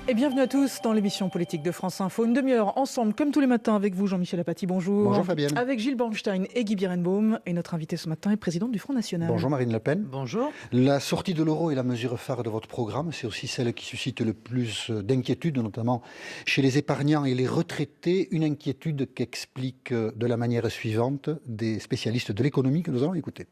Et bienvenue à tous dans l'émission politique de France Info. Une demi-heure ensemble, comme tous les matins, avec vous, Jean-Michel Apathy, bonjour. Bonjour Fabienne. Avec Gilles Bornstein et Guy Birenbaum. Et notre invité ce matin est présidente du Front National. Bonjour Marine Le Pen. Bonjour. La sortie de l'euro est la mesure phare de votre programme. C'est aussi celle qui suscite le plus d'inquiétude, notamment chez les épargnants et les retraités. Une inquiétude qu'explique de la manière suivante des spécialistes de l'économie que nous allons écouter.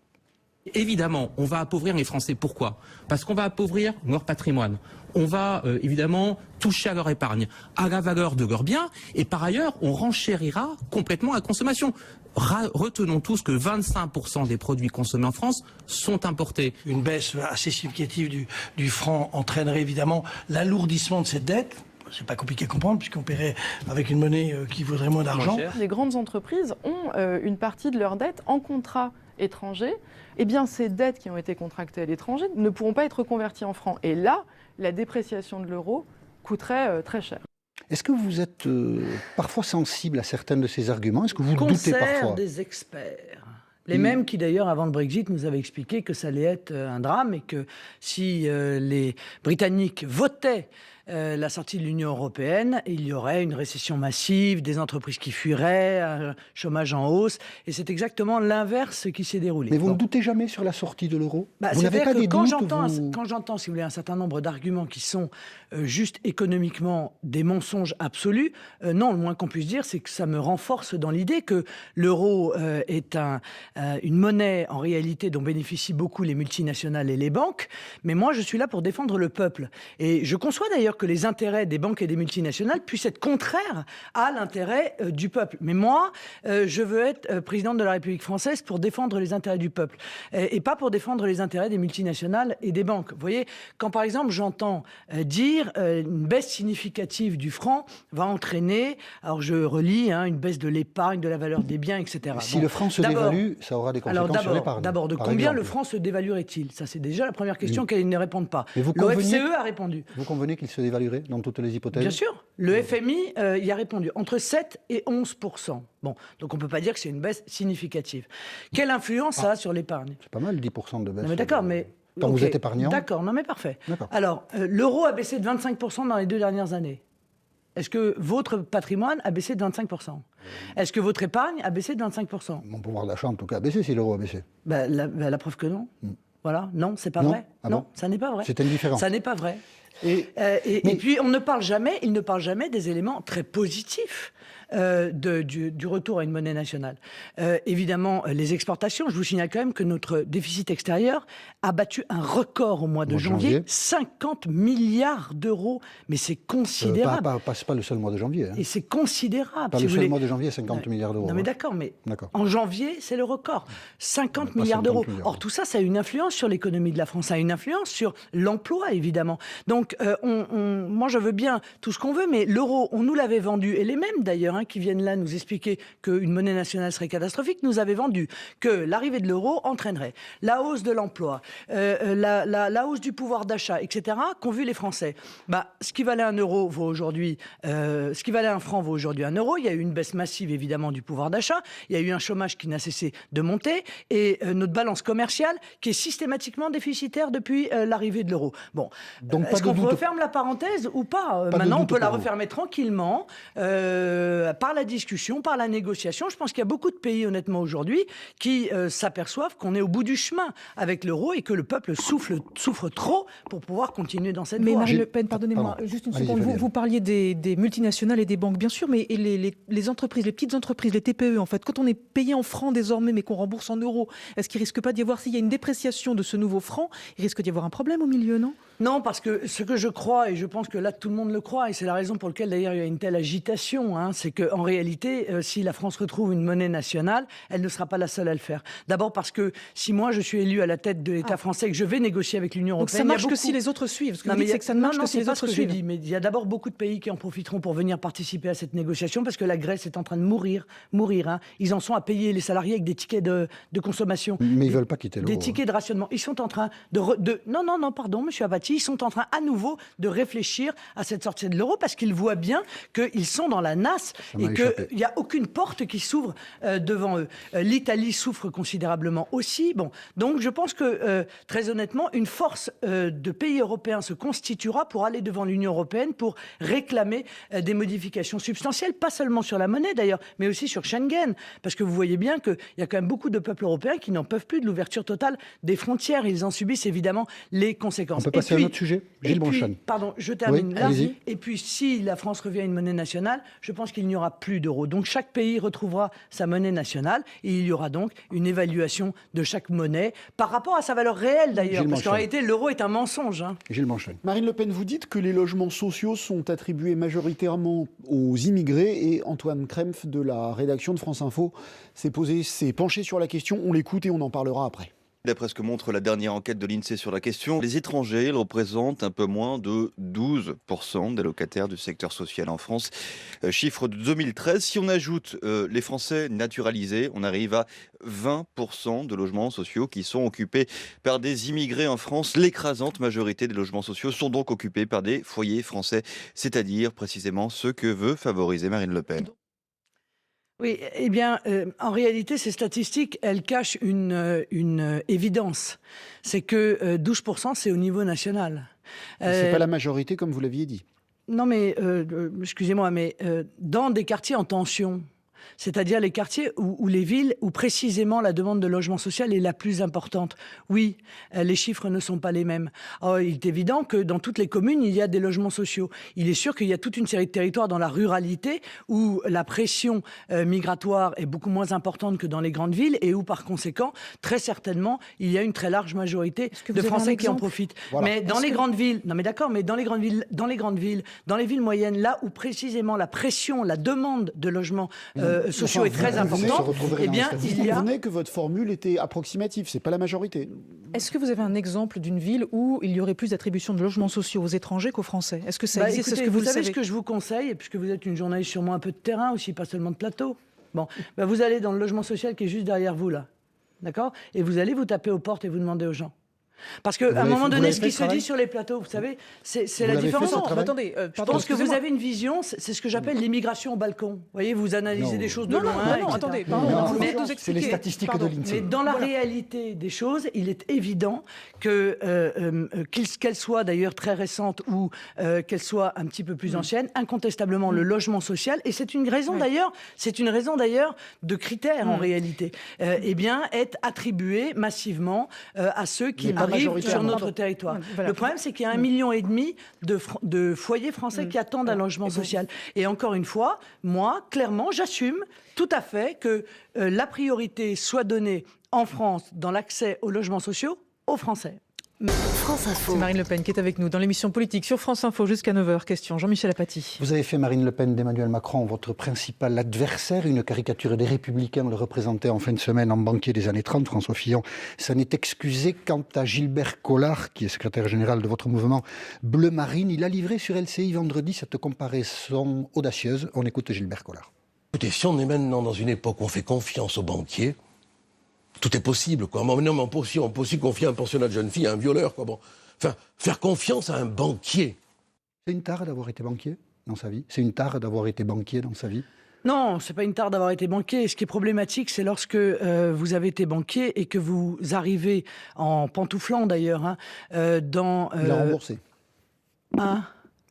Évidemment, on va appauvrir les Français. Pourquoi ? Parce qu'on va appauvrir leur patrimoine. On va évidemment toucher à leur épargne, à la valeur de leurs biens, et par ailleurs, on renchérira complètement la consommation. Retenons tous que 25% des produits consommés en France sont importés. Une baisse assez significative du franc entraînerait évidemment l'alourdissement de cette dette. C'est pas compliqué à comprendre puisqu'on paierait avec une monnaie qui vaudrait moins d'argent. Les grandes entreprises ont une partie de leurs dettes en contrat étranger. Eh bien, ces dettes qui ont été contractées à l'étranger ne pourront pas être converties en francs. Et là, la dépréciation de l'euro coûterait très cher. Est-ce que vous êtes parfois sensible à certains de ces arguments ? Est-ce que vous doutez parfois ? Des experts. Les mêmes qui, d'ailleurs, avant le Brexit, nous avaient expliqué que ça allait être un drame et que si les Britanniques votaient la sortie de l'Union européenne, il y aurait une récession massive, des entreprises qui fuiraient, un chômage en hausse. Et c'est exactement l'inverse qui s'est déroulé. Mais vous ne doutez jamais sur la sortie de l'euro ? Vous n'avez pas des doutes Quand j'entends, si vous voulez, un certain nombre d'arguments qui sont juste économiquement des mensonges absolus, non, le moins qu'on puisse dire, c'est que ça me renforce dans l'idée que l'euro est une monnaie, en réalité, dont bénéficient beaucoup les multinationales et les banques. Mais moi, je suis là pour défendre le peuple. Et je conçois d'ailleurs que les intérêts des banques et des multinationales puissent être contraires à l'intérêt du peuple. Mais moi, je veux être présidente de la République française pour défendre les intérêts du peuple et pas pour défendre les intérêts des multinationales et des banques. Vous voyez, quand par exemple j'entends dire une baisse significative du franc va entraîner, alors je relis, une baisse de l'épargne, de la valeur des biens, etc. Si le franc se dévalue, ça aura des conséquences sur l'épargne. D'abord, de combien le franc se dévaluerait-il ? Ça, c'est déjà la première question qu'elle ne répondent pas. L'OFCE a répondu. Vous convenez qu'il se dévaluerait dans toutes les hypothèses ? Bien sûr. Le FMI y a répondu. Entre 7 et 11%. Bon, donc on ne peut pas dire que c'est une baisse significative. Quelle influence ça a sur l'épargne ? C'est pas mal, 10% de baisse. Non, mais d'accord, mais... Quand vous êtes épargnant ? D'accord, non mais parfait. D'accord. Alors, l'euro a baissé de 25% dans les 2 dernières années. Est-ce que votre patrimoine a baissé de 25% ? Est-ce que votre épargne a baissé de 25% ? Mon pouvoir d'achat, en tout cas, a baissé si l'euro a baissé. La preuve que non. Voilà, non, c'est pas vrai. Ah non, bon ? ça n'est pas vrai. C'est indifférent. Ça n'est pas vrai. Et puis, il ne parle jamais des éléments très positifs du retour à une monnaie nationale. Évidemment, les exportations, je vous signale quand même que notre déficit extérieur a battu un record au mois de janvier, 50 milliards d'euros. Mais c'est considérable. C'est pas le seul mois de janvier. Et c'est considérable. Pas le seul mois de janvier, 50 milliards d'euros. Non mais d'accord, mais en janvier, c'est le record. 50 milliards d'euros. Or, tout ça, ça a une influence sur l'économie de la France, ça a une influence sur l'emploi, évidemment. Donc, moi, je veux bien tout ce qu'on veut, mais l'euro, on nous l'avait vendu, et les mêmes d'ailleurs, qui viennent là nous expliquer qu'une monnaie nationale serait catastrophique, nous avaient vendu que l'arrivée de l'euro entraînerait la hausse de l'emploi, la hausse du pouvoir d'achat, etc., qu'ont vu les Français. Ce qui valait un euro vaut aujourd'hui, ce qui valait un franc vaut aujourd'hui un euro. Il y a eu une baisse massive, évidemment, du pouvoir d'achat. Il y a eu un chômage qui n'a cessé de monter et notre balance commerciale qui est systématiquement déficitaire depuis l'arrivée de l'euro. Bon, est-ce qu'on referme la parenthèse ou pas maintenant, on peut la refermer tranquillement par la discussion, par la négociation. Je pense qu'il y a beaucoup de pays, honnêtement, aujourd'hui, qui s'aperçoivent qu'on est au bout du chemin avec l'euro et que le peuple souffre trop pour pouvoir continuer dans cette voie. Mais Marine Le Pen, pardonnez-moi, juste une seconde. Vous parliez des multinationales et des banques, bien sûr, mais les entreprises, les petites entreprises, les TPE, en fait, quand on est payé en francs désormais, mais qu'on rembourse en euros, est-ce qu'il ne risque pas d'y avoir, s'il y a une dépréciation de ce nouveau franc, il risque d'y avoir un problème au milieu, non ? Non, parce que ce que je crois, et je pense que là tout le monde le croit, et c'est la raison pour laquelle d'ailleurs il y a une telle agitation, c'est qu'en réalité, si la France retrouve une monnaie nationale, elle ne sera pas la seule à le faire. D'abord parce que si moi je suis élu à la tête de l'État français et que je vais négocier avec l'Union européenne... Donc ça marche que si les autres suivent. Ce que vous dites, c'est que ça ne marche que si les autres suivent. Mais il y a d'abord beaucoup de pays qui en profiteront pour venir participer à cette négociation, parce que la Grèce est en train de mourir. Ils en sont à payer les salariés avec des tickets de consommation. Mais ils ne veulent pas quitter l'euro. Des tickets de rationnement. Ils sont en train Non, pardon, monsieur Apathy, ils sont en train à nouveau de réfléchir à cette sortie de l'euro parce qu'ils voient bien qu'ils sont dans la nasse et qu'il n'y a aucune porte qui s'ouvre devant eux. L'Italie souffre considérablement aussi. Bon, donc je pense que, très honnêtement, une force de pays européens se constituera pour aller devant l'Union européenne pour réclamer des modifications substantielles, pas seulement sur la monnaie d'ailleurs, mais aussi sur Schengen. Parce que vous voyez bien qu'il y a quand même beaucoup de peuples européens qui n'en peuvent plus de l'ouverture totale des frontières. Ils en subissent évidemment les conséquences. On peut passer à un autre sujet, Gilles Bonchan. Pardon, je termine là. Allez-y. Et puis, si la France revient à une monnaie nationale, je pense qu'il n'y aura plus d'euros. Donc, chaque pays retrouvera sa monnaie nationale et il y aura donc une évaluation de chaque monnaie par rapport à sa valeur réelle d'ailleurs. Parce qu'en réalité, l'euro est un mensonge. Gilles Bonchan. Marine Le Pen, vous dites que les logements sociaux sont attribués majoritairement aux immigrés et Antoine Krempf de la rédaction de France Info s'est penché sur la question. On l'écoute et on en parlera après. D'après ce que montre la dernière enquête de l'INSEE sur la question, les étrangers ils représentent un peu moins de 12% des locataires du secteur social en France. Chiffre de 2013. Si on ajoute les Français naturalisés, on arrive à 20% de logements sociaux qui sont occupés par des immigrés en France. L'écrasante majorité des logements sociaux sont donc occupés par des foyers français, c'est-à-dire précisément ce que veut favoriser Marine Le Pen. Oui, eh bien, en réalité, ces statistiques, elles cachent une évidence. C'est que 12%, c'est au niveau national. C'est pas la majorité, comme vous l'aviez dit. Non, mais, excusez-moi, mais dans des quartiers en tension, c'est-à-dire les quartiers où les villes, où précisément la demande de logement social est la plus importante. Oui, les chiffres ne sont pas les mêmes. Alors, il est évident que dans toutes les communes, il y a des logements sociaux. Il est sûr qu'il y a toute une série de territoires dans la ruralité où la pression migratoire est beaucoup moins importante que dans les grandes villes et où, par conséquent, très certainement, il y a une très large majorité de Français qui en profitent. Voilà. Mais dans les grandes villes, non mais d'accord, mais dans les grandes villes, dans les villes moyennes, là où précisément la pression, la demande de logements sociaux est très importante, eh bien, il y a... Vous convenez que votre formule était approximative, c'est pas la majorité. Est-ce que vous avez un exemple d'une ville où il y aurait plus d'attribution de logements sociaux aux étrangers qu'aux Français? Est-ce que ça existe? Écoutez, Est-ce que vous savez savez ce que je vous conseille, et puisque vous êtes une journaliste sûrement un peu de terrain aussi, pas seulement de plateau. Bon, vous allez dans le logement social qui est juste derrière vous, là. D'accord? Et vous allez vous taper aux portes et vous demandez aux gens. Parce qu'à un moment donné, ce qui se dit sur les plateaux, vous savez, c'est la différence. Attendez, je pense que vous avez une vision, c'est ce que j'appelle l'immigration au balcon. Vous voyez, vous analysez des choses de loin. Non, attendez, c'est les statistiques de l'INSEE. Mais dans la réalité des choses, il est évident que, qu'elle soit d'ailleurs très récente ou qu'elle soit un petit peu plus ancienne, incontestablement le logement social, et c'est une raison d'ailleurs de critères en réalité, eh bien, est attribué massivement à ceux qui arrivent sur notre territoire. Voilà. Le problème, c'est qu'il y a 1,5 million de foyers français qui attendent un logement social. Et encore une fois, moi, clairement, j'assume tout à fait que la priorité soit donnée en France dans l'accès aux logements sociaux aux Français. France Info. C'est Marine Le Pen qui est avec nous dans l'émission politique sur France Info jusqu'à 9h. Question Jean-Michel Apathy. Vous avez fait Marine Le Pen d'Emmanuel Macron votre principal adversaire, une caricature des Républicains le représentait en fin de semaine en banquier des années 30, François Fillon. Ça n'est excusé. Quant à Gilbert Collard, qui est secrétaire général de votre mouvement Bleu Marine, il a livré sur LCI vendredi cette comparaison audacieuse. On écoute Gilbert Collard. Écoutez, si on est maintenant dans une époque où on fait confiance aux banquiers, tout est possible, quoi. Non, mais on peut aussi confier un pensionnat de jeune fille à un violeur, quoi. Bon. Enfin, faire confiance à un banquier. C'est une tare d'avoir été banquier dans sa vie? C'est une tare d'avoir été banquier dans sa vie? Non, c'est pas une tare d'avoir été banquier. Ce qui est problématique, c'est lorsque vous avez été banquier et que vous arrivez en pantouflant d'ailleurs dans... Il a remboursé.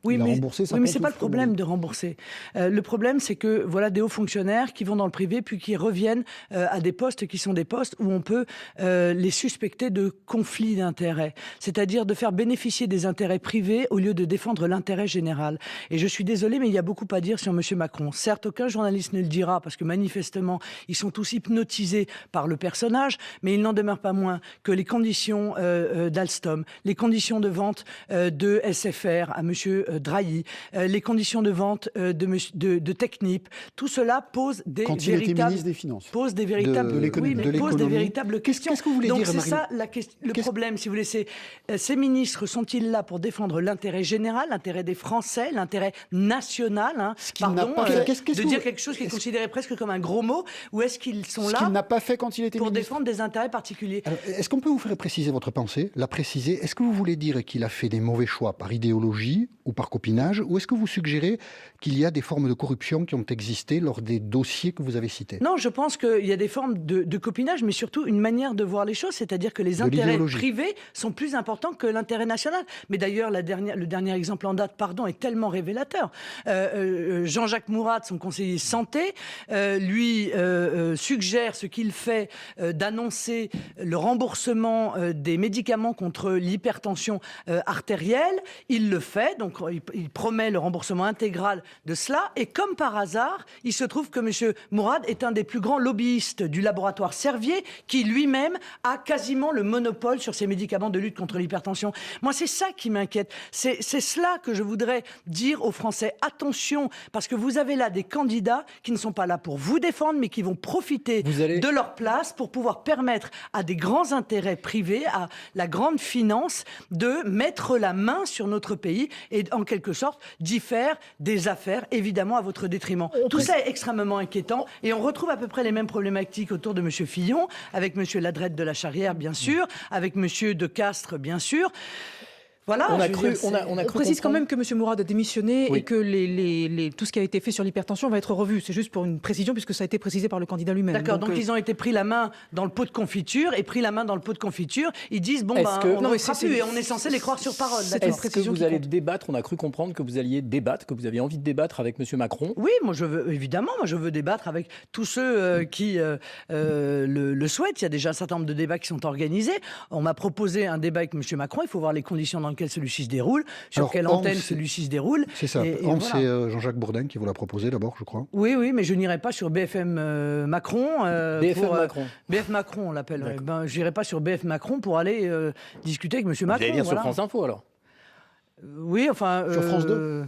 Oui, mais c'est pas le problème de rembourser. Le problème, c'est que voilà des hauts fonctionnaires qui vont dans le privé puis qui reviennent à des postes qui sont des postes où on peut les suspecter de conflits d'intérêts, c'est-à-dire de faire bénéficier des intérêts privés au lieu de défendre l'intérêt général. Et je suis désolée, mais il y a beaucoup à dire sur M. Macron. Certes, aucun journaliste ne le dira parce que manifestement, ils sont tous hypnotisés par le personnage, mais il n'en demeure pas moins que les conditions d'Alstom, les conditions de vente de SFR à M. Drahi, les conditions de vente de Technip, tout cela pose des Quand il était ministre des Finances. Pose des véritables, pose des véritables questions. Qu'est-ce que vous voulez dire, Marine ? Donc c'est ça le problème, si vous voulez. Ces ministres sont-ils là pour défendre l'intérêt général, l'intérêt des Français, l'intérêt national de dire quelque chose qui est considéré presque comme un gros mot, ou est-ce qu'ils sont là qu'il n'a pas fait quand il était pour ministre. défendre des intérêts particuliers? Alors, est-ce qu'on peut vous faire préciser votre pensée, la préciser? Est-ce que vous voulez dire qu'il a fait des mauvais choix par idéologie ou par copinage, ou est-ce que vous suggérez qu'il y a des formes de corruption qui ont existé lors des dossiers que vous avez cités? Non, je pense qu'il y a des formes de copinage, mais surtout une manière de voir les choses, c'est-à-dire que les intérêts privés sont plus importants que l'intérêt national. Mais d'ailleurs, le dernier exemple en date, est tellement révélateur. Jean-Jacques Mourad, son conseiller santé, lui suggère ce qu'il fait d'annoncer le remboursement des médicaments contre l'hypertension artérielle. Il le fait, donc il promet le remboursement intégral de cela. Et comme par hasard, il se trouve que M. Mourad est un des plus grands lobbyistes du laboratoire Servier, qui lui-même a quasiment le monopole sur ces médicaments de lutte contre l'hypertension. Moi, c'est ça qui m'inquiète. C'est cela que je voudrais dire aux Français. Attention, parce que vous avez là des candidats qui ne sont pas là pour vous défendre, mais qui vont profiter de leur place pour pouvoir permettre à des grands intérêts privés, à la grande finance, de mettre la main sur notre pays et en quelque sorte d'y faire des affaires, évidemment à votre détriment. Tout ça est extrêmement inquiétant et on retrouve à peu près les mêmes problématiques autour de M. Fillon, avec M. Ladrette de la Charrière, bien sûr, avec M. De Castres, bien sûr. Voilà, on précise quand même que M. Mourad a démissionné et que tout ce qui a été fait sur l'hypertension va être revu. C'est juste pour une précision, puisque ça a été précisé par le candidat lui-même. D'accord, donc ils ont été pris la main dans le pot de confiture, et pris la main dans le pot de confiture, ils disent, on ne fera plus, et on est censé les croire sur parole. Est-ce que vous allez débattre? On a cru comprendre que vous alliez débattre, que vous aviez envie de débattre avec M. Macron. Oui, moi je veux débattre avec tous ceux qui le souhaitent. Il y a déjà un certain nombre de débats qui sont organisés. On m'a proposé un débat avec M. Macron, il faut voir les conditions dans lesquelles celui-ci se déroule, sur quelle antenne celui-ci se déroule. C'est ça. C'est Jean-Jacques Bourdin qui vous l'a proposé d'abord, je crois. Oui, mais je n'irai pas sur BFM Macron. Macron. BF Macron, on l'appelle. Je n'irai pas sur BF Macron pour aller discuter avec M. Macron. Vous allez venir sur France Info, alors? Oui, enfin... Sur France 2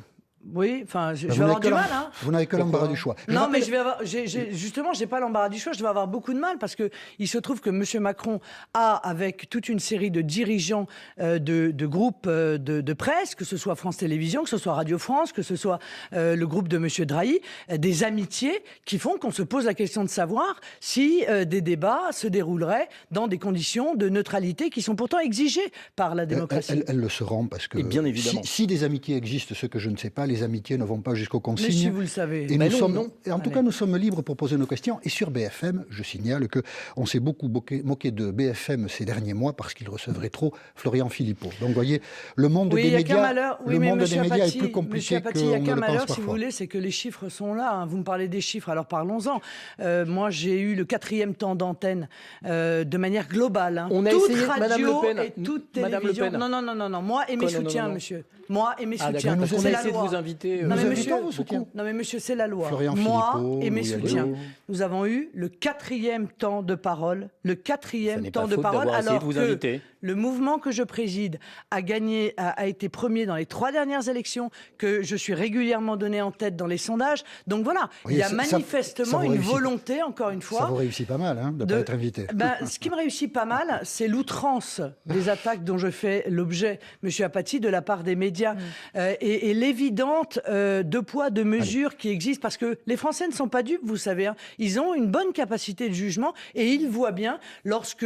Oui, enfin, je vais avoir du mal. Hein. Vous n'avez que l'embarras du choix. Non, mais justement, j'ai pas l'embarras du choix. Je vais avoir beaucoup de mal parce que il se trouve que M. Macron a, avec toute une série de dirigeants de groupes de presse, que ce soit France Télévisions, que ce soit Radio France, que ce soit le groupe de M. Drahi, des amitiés qui font qu'on se pose la question de savoir si des débats se dérouleraient dans des conditions de neutralité qui sont pourtant exigées par la démocratie. Elles le seront parce que bien évidemment. Si des amitiés existent, ce que je ne sais pas, les amitiés ne vont pas jusqu'aux consignes. Mais si vous le savez. Et en tout cas, nous sommes libres pour poser nos questions. Et sur BFM, je signale qu'on s'est beaucoup moqué de BFM ces derniers mois parce qu'il recevrait trop Florian Philippot. Donc, vous voyez, le monde des médias, est plus compliqué que il n'y a qu'un malheur, parfois. si vous voulez, c'est que les chiffres sont là. Hein. Vous me parlez des chiffres, alors parlons-en. Moi, j'ai eu le 4e temps d'antenne de manière globale. Hein. On a toute essayé, radio Madame Le Pen, et toute télévision. Non. Moi et mes soutiens, monsieur. Moi et mes soutiens. Parce qu'on c'est a la essayé de loi. vous inviter. Non, mais monsieur, monsieur, c'est la loi. Florian Moi Philippot, et mes soutiens. allez. Nous avons eu le 4e temps de parole. Le 4e temps de faute parole. d'avoir essayé Alors de vous que inviter. le mouvement que je préside a été premier dans les 3 dernières élections, que je suis régulièrement donné en tête dans les sondages. Donc voilà, Oui, il y a ça manifestement vous une réussit. volonté, encore une fois. Ça vous réussit pas mal de ne pas être invité. Ce qui me réussit pas mal, c'est l'outrance des attaques dont je fais l'objet, Monsieur Apathy, de la part des médias, et l'évidente deux poids, deux mesures qui existe, parce que les Français ne sont pas dupes, vous savez. Hein. Ils ont une bonne capacité de jugement et ils voient bien lorsque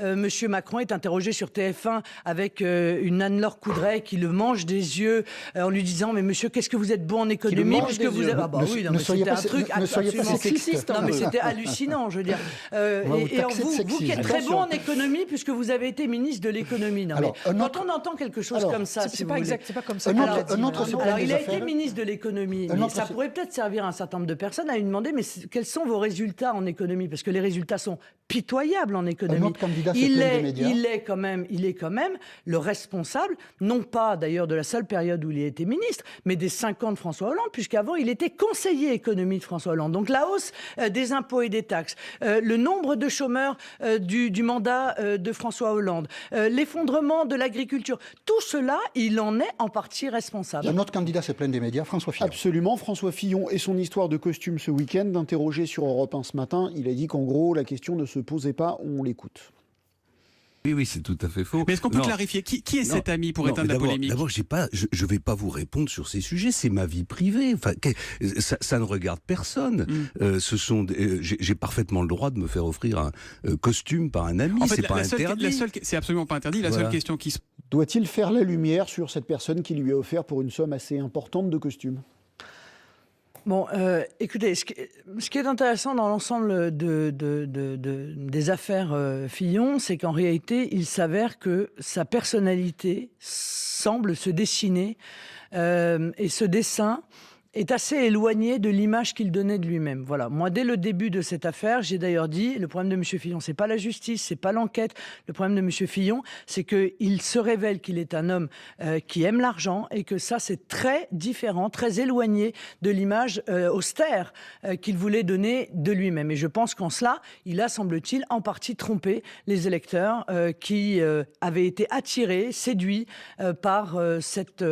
Monsieur Macron est interrogé sur TF1 avec une Anne-Laure Coudray qui le mange des yeux en lui disant « Mais monsieur, qu'est-ce que vous êtes bon en économie ?» puisque vous avez... Ah bah oui, non, mais c'était un truc absolument sexiste. Non, mais c'était hallucinant, je veux dire. Vous qui êtes très bon en économie, puisque vous avez été ministre de l'économie. Non, Alors, mais quand on entend quelque chose comme ça, c'est pas exact, c'est pas comme ça. Alors, il a été ministre de l'économie, mais ça pourrait peut-être servir à un certain nombre de personnes à lui demander mais quels sont vos résultats en économie, parce que les résultats sont pitoyables en économie. Il est quand même le responsable, non pas d'ailleurs de la seule période où il a été ministre, mais des 5 ans de François Hollande, puisqu'avant il était conseiller économie de François Hollande. Donc la hausse des impôts et des taxes, le nombre de chômeurs du mandat de François Hollande, l'effondrement de l'agriculture, tout cela, il en est en partie responsable. Un autre candidat se plaint des médias, François Fillon. Absolument, François Fillon et son histoire de costume ce week-end, interrogé sur Europe 1 ce matin, il a dit qu'en gros, la question ne se posait pas, on l'écoute. Oui, c'est tout à fait faux. Mais est-ce qu'on peut clarifier qui est cet ami pour éteindre la polémique? D'abord, je vais pas vous répondre sur ces sujets. C'est ma vie privée. Enfin, ça ne regarde personne. J'ai parfaitement le droit de me faire offrir un costume par un ami. En fait, c'est pas interdit. C'est absolument pas interdit. La seule question qui se Doit-il faire la lumière sur cette personne qui lui a offert pour une somme assez importante de costumes ? Bon, écoutez, ce qui est intéressant dans l'ensemble des affaires Fillon, c'est qu'en réalité, il s'avère que sa personnalité semble se dessiner et ce dessin est assez éloigné de l'image qu'il donnait de lui-même. Voilà. Moi, dès le début de cette affaire, j'ai d'ailleurs dit, le problème de M. Fillon, c'est pas la justice, c'est pas l'enquête. Le problème de M. Fillon, c'est qu'il se révèle qu'il est un homme qui aime l'argent et que ça, c'est très différent, très éloigné de l'image austère qu'il voulait donner de lui-même. Et je pense qu'en cela, il a, semble-t-il, en partie trompé les électeurs qui avaient été attirés, séduits par cette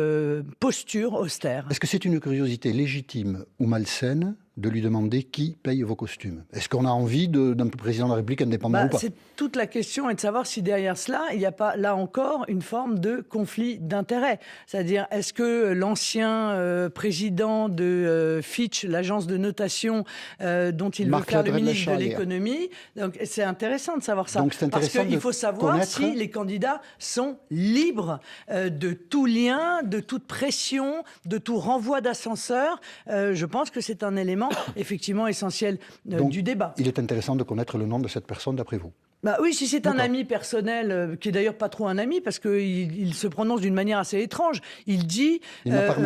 posture austère. Est-ce que c'est une curiosité légitime ou malsaine de lui demander qui paye vos costumes? Est-ce qu'on a envie d'un président de la République indépendant ou pas? C'est toute la question, est de savoir si derrière cela, il n'y a pas, là encore, une forme de conflit d'intérêts. C'est-à-dire, est-ce que l'ancien président de Fitch, l'agence de notation dont il veut faire le ministre de l'économie, donc c'est intéressant de savoir ça. Donc c'est intéressant parce qu'il faut savoir si les candidats sont libres de tout lien, de toute pression, de tout renvoi d'ascenseur. Je pense que c'est un élément effectivement essentiel du débat. Il est intéressant de connaître le nom de cette personne d'après vous. Bah oui, si c'est un ami personnel, qui est d'ailleurs pas trop un ami, parce qu'il se prononce d'une manière assez étrange. Il dit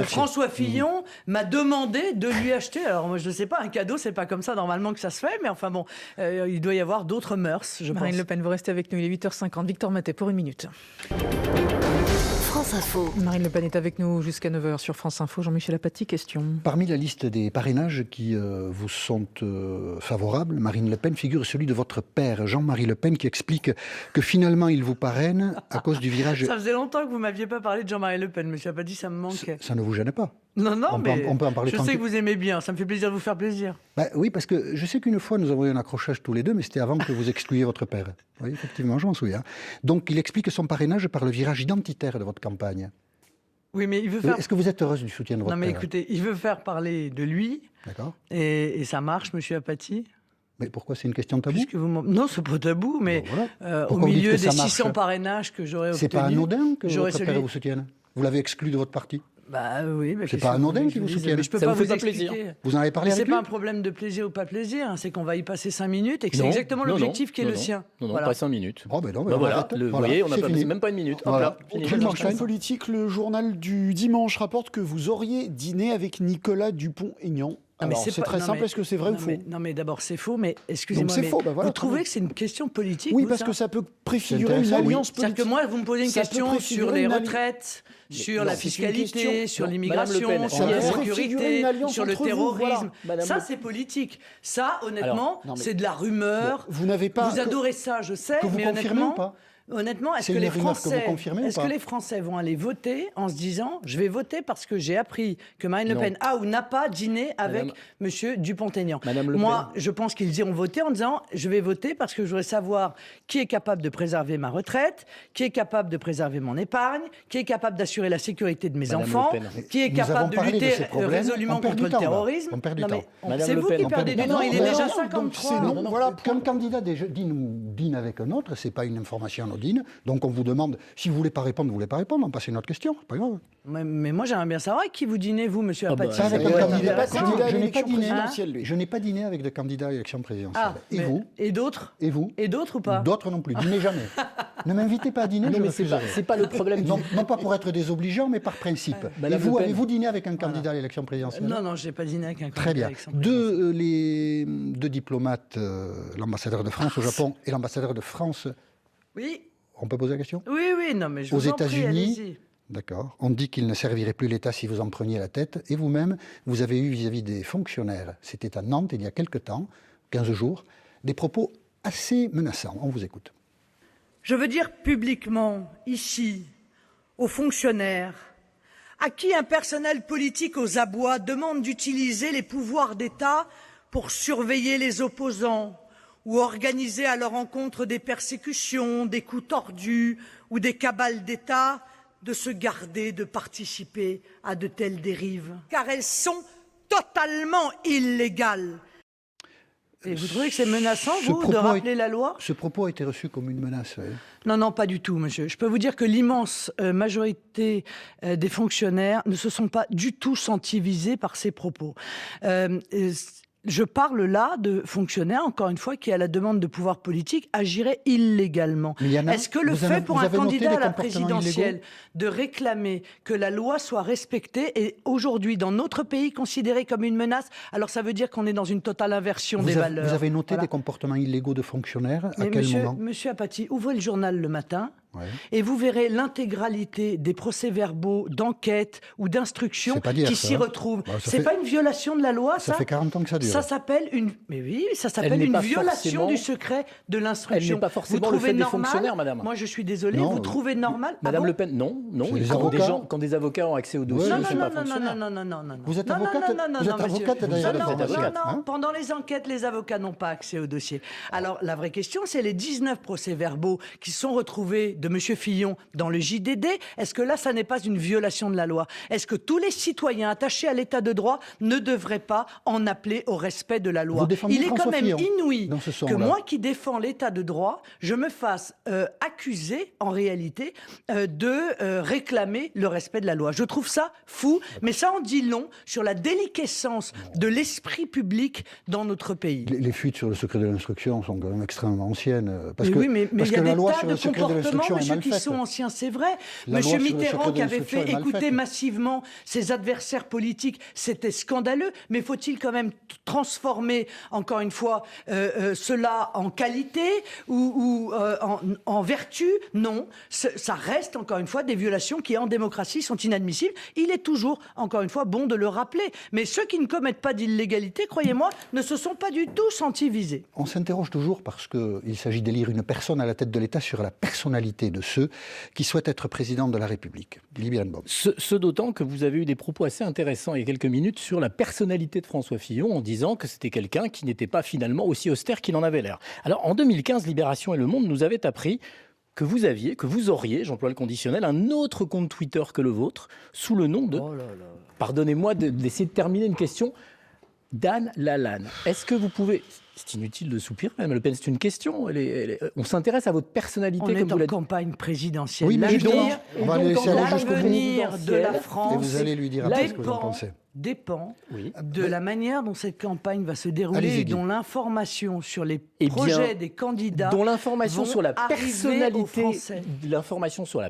François Fillon m'a demandé de lui acheter. Alors moi je ne sais pas, un cadeau, c'est pas comme ça normalement que ça se fait, mais enfin bon, il doit y avoir d'autres mœurs, je pense. Marine Le Pen, vous restez avec nous, il est 8h50. Victor Maté pour 1 minute. France Info. Marine Le Pen est avec nous jusqu'à 9h sur France Info. Jean-Michel Apathy, question. Parmi la liste des parrainages qui vous sont favorables, Marine Le Pen, figure celui de votre père, Jean-Marie Le Pen, qui explique que finalement il vous parraine à cause du virage... Ça faisait longtemps que vous ne m'aviez pas parlé de Jean-Marie Le Pen, monsieur Apathy, ça me manquait. Ça ne vous gêne pas? Non, mais on peut en parler je sais que vous aimez bien, ça me fait plaisir de vous faire plaisir. Oui, parce que je sais qu'une fois nous avons eu un accrochage tous les deux, mais c'était avant que vous excluiez votre père. Oui, effectivement, je m'en souviens. Donc il explique son parrainage par le virage identitaire de votre campagne. Oui, mais il veut faire... Est-ce que vous êtes heureuse du soutien de votre père? Non, mais écoutez, il veut faire parler de lui. D'accord. Et ça marche, monsieur Apathy. Mais pourquoi c'est une question tabou? Non, c'est pas tabou, mais au milieu des 600 parrainages que j'aurais obtenus... C'est pas anodin que votre père vous soutienne? Vous l'avez exclu de votre parti? Oui, c'est pas anodin qui vous soutienne. Je peux pas vous expliquer. Plaisir. Vous en avez parlé avec lui? C'est pas un problème de plaisir ou pas plaisir, c'est qu'on va y passer 5 minutes et que c'est exactement l'objectif qui est le sien. Non, pas 5 minutes. Oh, voilà, vous voyez, on n'a passé même pas 1 minute. Voilà. Politique, le journal du dimanche rapporte que vous auriez dîné avec Nicolas Dupont-Aignan. Alors, c'est très simple, est-ce que c'est vrai ou faux? Non, mais d'abord, c'est faux, mais excusez-moi, c'est faux, vous trouvez que c'est une question politique? Oui, parce que ça peut préfigurer une alliance politique. C'est-à-dire que moi, vous me posez une question sur les retraites, sur la fiscalité, sur l'immigration, sur la sécurité, sur le terrorisme. Ça, c'est politique. Ça, honnêtement, c'est de la rumeur. Vous n'avez pas... Vous adorez ça, je sais, mais honnêtement, est-ce que les Français vont aller voter en se disant je vais voter parce que j'ai appris que Marine Le Pen a ou n'a pas dîné avec monsieur Dupont-Aignan? Moi, je pense qu'ils iront voter en disant je vais voter parce que je voudrais savoir qui est capable de préserver ma retraite, qui est capable de préserver mon épargne, qui est capable d'assurer la sécurité de mes enfants, qui est capable de lutter résolument contre le terrorisme. C'est vous qui perdez du temps, il est déjà 53. Qu'un candidat dîne avec un autre, c'est pas une information anodine. Donc on vous demande, si vous voulez pas répondre, vous voulez pas répondre, on passe à une autre question, c'est pas grave. Mais moi j'aimerais bien savoir avec qui vous dînez, vous, monsieur Apathy. Je n'ai pas dîné avec de candidats à l'élection présidentielle. Et vous? Et d'autres? Et vous? Et d'autres ou pas? D'autres non plus, dînez jamais. Ne m'invitez pas à dîner, je refuserai. C'est pas le problème. Non pas pour être désobligeant, mais par principe. Et vous, avez-vous dîné avec un candidat à l'élection présidentielle? Non, je n'ai pas dîné avec un candidat. Très bien. Les deux diplomates, l'ambassadeur de France au Japon et l'ambassadeur de France... Oui. On peut poser la question? Oui, non, mais je vous aux en prie, États-Unis, allez-y. D'accord. On dit qu'il ne servirait plus l'État si vous en preniez la tête. Et vous-même, vous avez eu vis-à-vis des fonctionnaires, c'était à Nantes il y a quelque temps, 15 jours, des propos assez menaçants. On vous écoute. Je veux dire publiquement, ici, aux fonctionnaires, à qui un personnel politique aux abois demande d'utiliser les pouvoirs d'État pour surveiller les opposants, ou organiser à leur encontre des persécutions, des coups tordus ou des cabales d'État, de se garder de participer à de telles dérives, car elles sont totalement illégales. Et vous trouvez que c'est menaçant, vous, de rappeler la loi ? Ce propos a été reçu comme une menace. Oui. Non, pas du tout, monsieur. Je peux vous dire que l'immense majorité des fonctionnaires ne se sont pas du tout sentis visés par ces propos. Je parle là de fonctionnaires, encore une fois, qui, à la demande de pouvoir politique, agiraient illégalement. Est-ce que le fait pour un candidat à la présidentielle de réclamer que la loi soit respectée est aujourd'hui, dans notre pays, considéré comme une menace ? Alors ça veut dire qu'on est dans une totale inversion des valeurs. Vous avez noté des comportements illégaux de fonctionnaires ? À quel moment ? Monsieur Apathy, ouvrez le journal le matin. Et vous verrez l'intégralité des procès-verbaux d'enquête ou d'instruction qui s'y retrouvent. C'est pas une violation de la loi, ça ? Ça fait 40 ans que ça dure. Ça s'appelle une violation du secret de l'instruction. Elle n'est pas forcément le fait des fonctionnaires, madame. Moi, je suis désolé. Vous trouvez normal ? Madame Le Pen, non. Quand des avocats ont accès au dossier, je ne suis pas fonctionnaire. Non. Vous êtes avocate derrière la formation. Non. Pendant les enquêtes, les avocats n'ont pas accès au dossier. Alors, la vraie question, c'est les 19 procès-verbaux qui sont retrouvés de M. Fillon dans le JDD. Est-ce que là, ça n'est pas une violation de la loi ? Est-ce que tous les citoyens attachés à l'état de droit ne devraient pas en appeler au respect de la loi ? Il est quand même inouï que moi qui défends l'état de droit, je me fasse accuser, en réalité, de réclamer le respect de la loi. Je trouve ça fou, mais ça en dit long sur la déliquescence de l'esprit public dans notre pays. Les fuites sur le secret de l'instruction sont quand même extrêmement anciennes. Mais il y a des tas de comportements, monsieur, qui sont anciens, c'est vrai. Monsieur Mitterrand, qui avait fait écouter massivement ses adversaires politiques, c'était scandaleux. Mais faut-il quand même transformer, encore une fois, cela en qualité ou en vertu ? Non. Ça reste, encore une fois, des violations qui, en démocratie, sont inadmissibles. Il est toujours, encore une fois, bon de le rappeler. Mais ceux qui ne commettent pas d'illégalité, croyez-moi, ne se sont pas du tout sentis visés. On s'interroge toujours parce qu'il s'agit d'élire une personne à la tête de l'État sur la personnalité de ceux qui souhaitent être président de la République. Libye Lanbaum. Ce d'autant que vous avez eu des propos assez intéressants il y a quelques minutes sur la personnalité de François Fillon en disant que c'était quelqu'un qui n'était pas finalement aussi austère qu'il en avait l'air. Alors en 2015, Libération et Le Monde nous avaient appris que vous auriez, j'emploie le conditionnel, un autre compte Twitter que le vôtre, sous le nom de... Pardonnez-moi d'essayer de terminer une question. Dan Lalane. Est-ce que vous pouvez... C'est inutile de soupirer, Mme Le Pen, c'est une question. On s'intéresse à votre personnalité. On est en campagne présidentielle. Oui, mais l'avenir, on va aller laisser aller jusqu'au bout. L'avenir de la France et vous allez lui dire après ce que vous en pensez. Dépend de la manière dont cette campagne va se dérouler et dont l'information sur les projets des candidats dont l'information sur la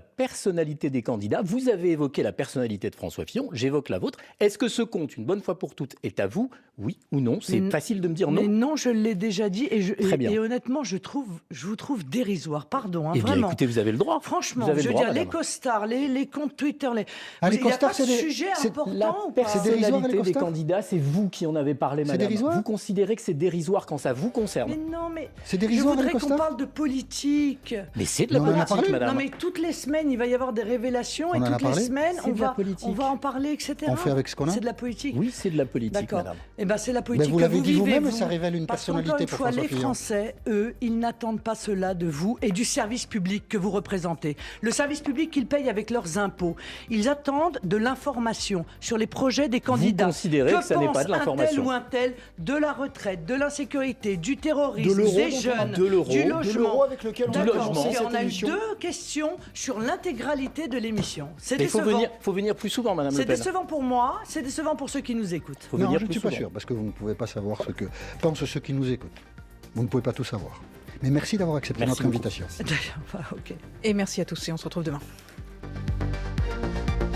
personnalité des candidats. Vous avez évoqué la personnalité de François Fillon, j'évoque la vôtre. Est-ce que ce compte, une bonne fois pour toutes, est à vous ? Oui ou non ? C'est facile de me dire non. Mais non, je l'ai déjà dit et honnêtement, je vous trouve dérisoire. Pardon, bien, vraiment. Écoutez, vous avez le droit. Franchement, je veux dire, les costards, les comptes Twitter, il n'y a pas de sujet important ou pas ? La personnalité des candidats, c'est vous qui en avez parlé, madame. Vous considérez que c'est dérisoire quand ça vous concerne ? Mais non, mais c'est dérisoire, je voudrais qu'on parle de politique. Mais c'est de la politique, madame. Non, mais toutes les semaines, il va y avoir des révélations et toutes les semaines, on va en parler, etc. On fait avec ce qu'on a. C'est de la politique. Oui, c'est de la politique, madame. Eh bien, c'est la politique vous l'avez dit vivez, vous-même, ça révèle une personnalité pour François Fillon. Les Français, eux, ils n'attendent pas cela de vous et du service public que vous représentez. Le service public qu'ils payent avec leurs impôts. Ils attendent de l'information sur les projets des candidats. Vous considérez que ça n'est pas de l'information. Un tel ou un tel, de la retraite, de l'insécurité, du terrorisme, des jeunes, du logement. De l'euro avec lequel on a eu 2 questions sur l'intégralité de l'émission. C'est décevant. Il faut venir plus souvent, madame Le Pen. C'est décevant pour moi, c'est décevant pour ceux qui nous écoutent. Non, je ne suis pas sûr, parce que vous ne pouvez pas savoir ce que pensent ceux qui nous écoutent. Vous ne pouvez pas tout savoir. Mais merci d'avoir accepté notre invitation. Okay. Et merci à tous et on se retrouve demain.